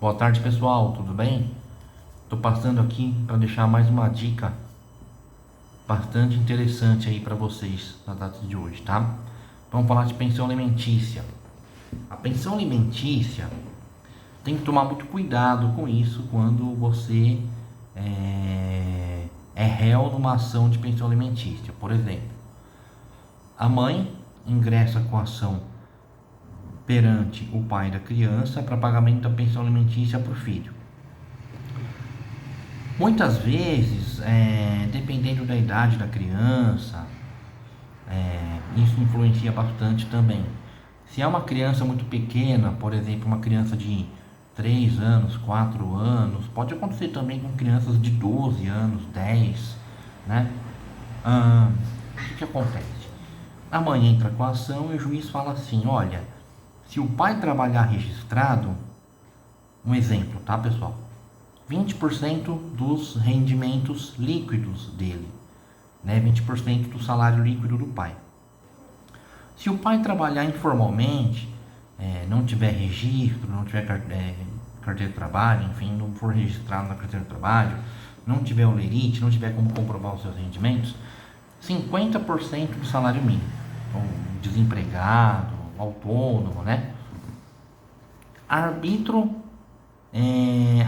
Boa tarde, pessoal, tudo bem? Estou passando aqui para deixar mais uma dica bastante interessante aí para vocês na data de hoje, tá? Vamos falar de pensão alimentícia. A pensão alimentícia tem que tomar muito cuidado com isso quando você é réu numa ação de pensão alimentícia. Por exemplo, a mãe ingressa com a ação perante o pai da criança para pagamento da pensão alimentícia para o filho. Muitas vezes, dependendo da idade da criança, isso influencia bastante também. Se é uma criança muito pequena, por exemplo, uma criança de 3 anos, 4 anos, pode acontecer também com crianças de 12 anos, 10, né? O que acontece? A mãe entra com a ação e o juiz fala assim: olha, se o pai trabalhar registrado, um exemplo, tá, pessoal? 20% dos rendimentos líquidos dele, né? 20% do salário líquido do pai. Se o pai trabalhar informalmente, não tiver registro, não tiver carteira de trabalho, enfim, não for registrado na carteira de trabalho, não tiver olerite, não tiver como comprovar os seus rendimentos, 50% do salário mínimo. Então, desempregado, autônomo, né? Arbítrio,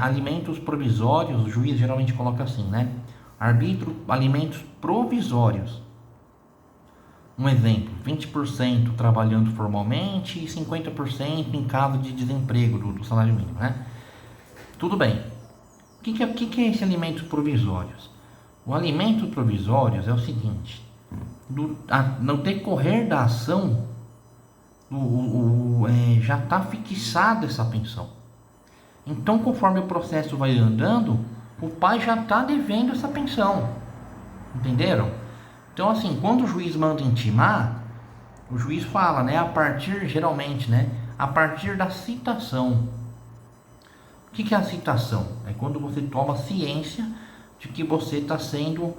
alimentos provisórios, o juiz geralmente coloca assim, né? Arbítrio, alimentos provisórios. Um exemplo, 20% trabalhando formalmente e 50% em caso de desemprego do salário mínimo, né? Tudo bem. O que é esse alimentos provisórios? O alimento provisórios é o seguinte: no decorrer da ação, já está fixada essa pensão. Então, conforme o processo vai andando, o pai já está devendo essa pensão. Entenderam? Então, assim, quando o juiz manda intimar, o juiz fala, né, geralmente, né, a partir da citação. O que é a citação? É quando você toma ciência de que você está sendo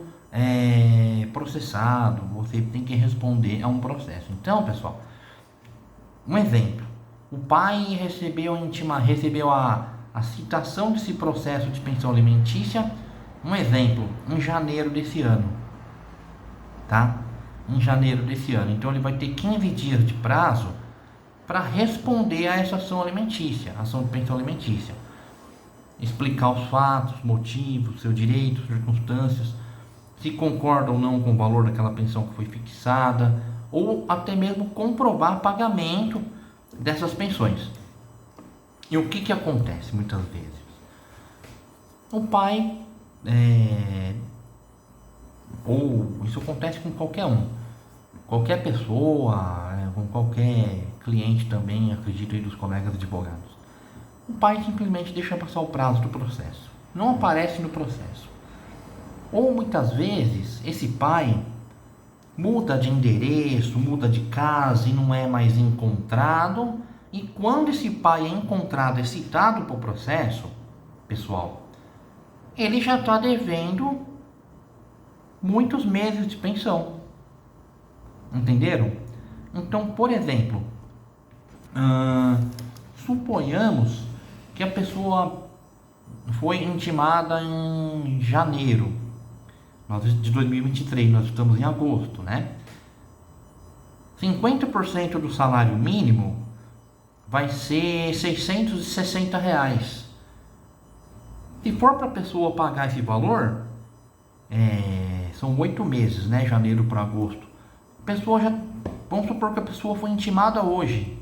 processado, você tem que responder a um processo. Então, pessoal, um exemplo: o pai recebeu a citação desse processo de pensão alimentícia, um exemplo, em janeiro desse ano, tá? Em janeiro desse ano. Então ele vai ter 15 dias de prazo para responder a essa ação alimentícia, ação de pensão alimentícia. Explicar os fatos, motivos, seu direito, circunstâncias, se concorda ou não com o valor daquela pensão que foi fixada, ou até mesmo comprovar pagamento dessas pensões. E o que acontece muitas vezes? O pai, ou isso acontece com qualquer um, qualquer pessoa, com qualquer cliente também, acredito aí dos colegas advogados. O pai simplesmente deixa passar o prazo do processo, não aparece no processo. Ou muitas vezes esse pai muda de endereço, muda de casa e não é mais encontrado. E quando esse pai é encontrado e citado para o processo, pessoal, ele já está devendo muitos meses de pensão. Entenderam? Então, por exemplo, suponhamos que a pessoa foi intimada em janeiro de 2023, nós estamos em agosto, né? 50% do salário mínimo vai ser R$ 660. Se for para a pessoa pagar esse valor, são 8 meses, né? Janeiro para agosto. Vamos supor que a pessoa foi intimada hoje.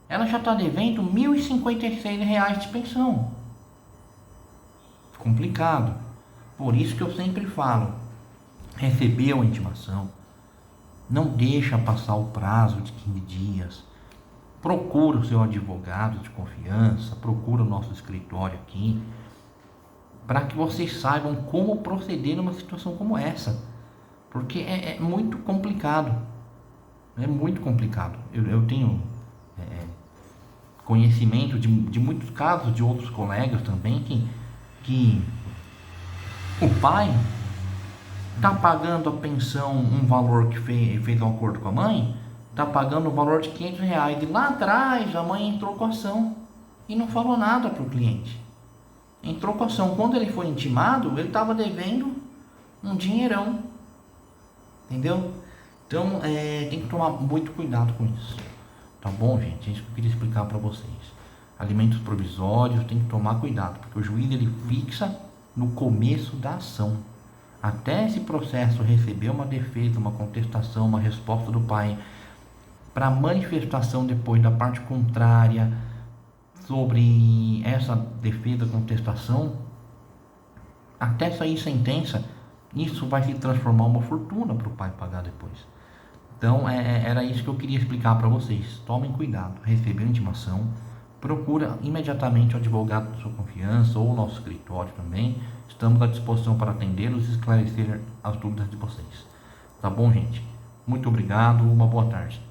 Ela já está devendo R$ 1.056 de pensão. Complicado. Por isso que eu sempre falo: recebeu a intimação, não deixa passar o prazo de 15 dias. Procura o seu advogado de confiança, procura o nosso escritório aqui, para que vocês saibam como proceder numa situação como essa, porque é muito complicado. É muito complicado. Eu tenho conhecimento de muitos casos de outros colegas também que o pai está pagando a pensão, um valor que fez um acordo com a mãe, está pagando o valor de R$ 500, e lá atrás a mãe entrou com a ação e não falou nada para o cliente. Entrou com a ação. Quando ele foi intimado, ele estava devendo um dinheirão. Entendeu? Então, tem que tomar muito cuidado com isso. Tá bom, gente? É isso que eu queria explicar para vocês. Alimentos provisórios, tem que tomar cuidado, porque o juiz ele fixa no começo da ação. Até esse processo receber uma defesa, uma contestação, uma resposta do pai, para manifestação depois da parte contrária sobre essa defesa, contestação, até sair sentença, isso vai se transformar uma fortuna para o pai pagar depois. Então, era isso que eu queria explicar para vocês. Tomem cuidado. Recebeu intimação, procura imediatamente o advogado de sua confiança ou o nosso escritório também. Estamos à disposição para atendê-los e esclarecer as dúvidas de vocês. Tá bom, gente? Muito obrigado. Uma boa tarde.